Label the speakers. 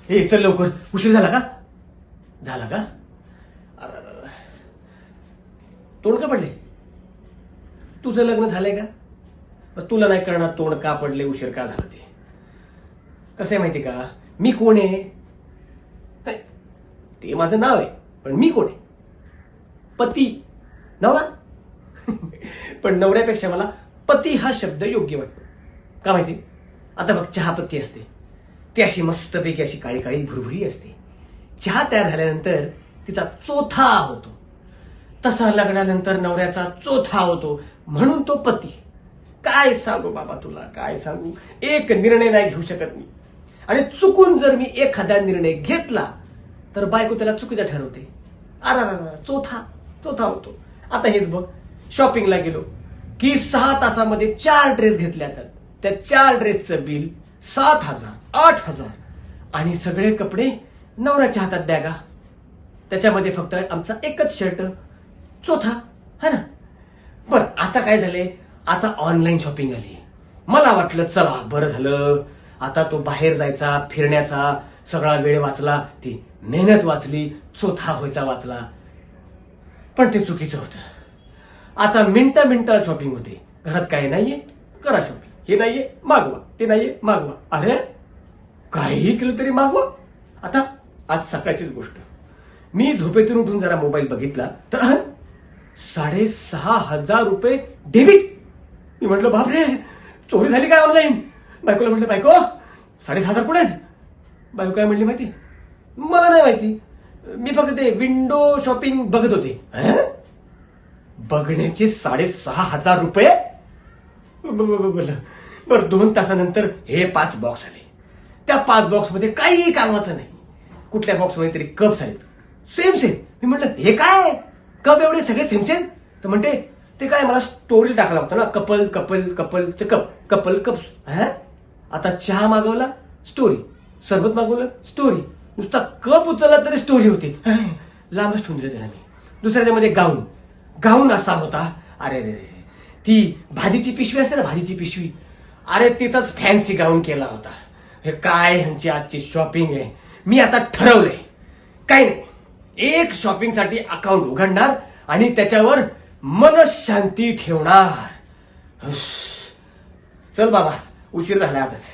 Speaker 1: हे चल लवकर, उशीर झाला का? झाला का? तोंड का पडले? तुझं लग्न झालंय का? तुला नाही कळणार तोंड का पडले, उशीर का झाला ते. कसं आहे माहिती का, मी कोण आहे ते माझं नाव आहे, पण मी कोण आहे? पती, नवरा. पण नवऱ्यापेक्षा मला पती हा शब्द योग्य वाटतो. का माहिती? आता बघ, चहापत्ती असते ती अशी मस्तपैकी अशी काळी काळी भुरभुरी असते. चहा तयार झाल्यानंतर तिचा चोथा होतो. तसा लग्नानंतर नवऱ्याचा चोथा होतो, म्हणून तो पती. काय सांगू बाबा तुला, काय सांगू. एक निर्णय नाही घेऊ शकत मी, आणि चुकून जर मी एखादा निर्णय घेतला तर बायको त्याला चुकीचा ठरवते. चोथा चोथा होतो. आता हेच बघ, शॉपिंगला गेलो की 6 तासामध्ये 4 ड्रेस घेतले जातात. त्या 4 ड्रेसचं बिल 7,000 8,000, आणि सगळे कपडे नवऱ्याच्या हातात बॅगा. त्याच्यामध्ये फक्त आमचा एकच शर्ट, चोथा, है ना. बर, आता काय झालंय, आता ऑनलाईन शॉपिंग आली. मला वाटलं चला बरं झालं, आता तो बाहेर जायचा, फिरण्याचा सगळा वेळ वाचला, ती मेहनत वाचली, चोथा व्हायचा वाचला. पण ते चुकीचं होतं. आता मिनिटा शॉपिंग होते. घरात काय नाहीये, करा शॉपिंग. हे नाहीये, मागवा. ते नाहीये, मागवा. अरे काहीही केलं तरी मागवा. आता आज सकाळचीच गोष्ट, मी झोपेतून उठून जरा मोबाईल बघितला तर 6,500 रुपये डेबिट. मी म्हटलं बापरे, चोरी झाली काय ऑनलाईन? बायकोला म्हटलं, बायको 6,500 कुठे आहेत? बायको काय म्हणली माहिती? मला नाही माहिती, मी फक्त ते विंडो शॉपिंग बघत होते. बघण्याचे 6,500 रुपये? बरं, 2 तासानंतर हे 5 बॉक्स आले. त्या 5 बॉक्समध्ये काही कामाचं नाही. कुठल्या बॉक्समध्ये तरी कप्स आहेत, सेम. मी म्हटलं हे काय कप एवढे सगळे सेम? तर म्हणते ते काय, मला स्टोरी टाकला होता ना, कपलचे कपल कप्स. आता चहा मागवला, स्टोरी. सरबत मागवलं, स्टोरी. नुसता कप उचलला तरी स्टोरी होती. लांबच ठेवून दिलं त्याला मी. दुसऱ्यामध्ये गाऊन असा होता. अरे रे, ती भाजीची पिशवी असते ना, भाजीची पिशवी, अरे तिचाच फॅन्सी गाऊन केला होता. हे काय ह्यांची आजची शॉपिंग आहे. मी आता ठरवलंय, काय नाही, एक शॉपिंगसाठी अकाउंट उघडणार आणि त्याच्यावर मनशांती ठेवणार. चल बाबा, उशीर झाला आताच.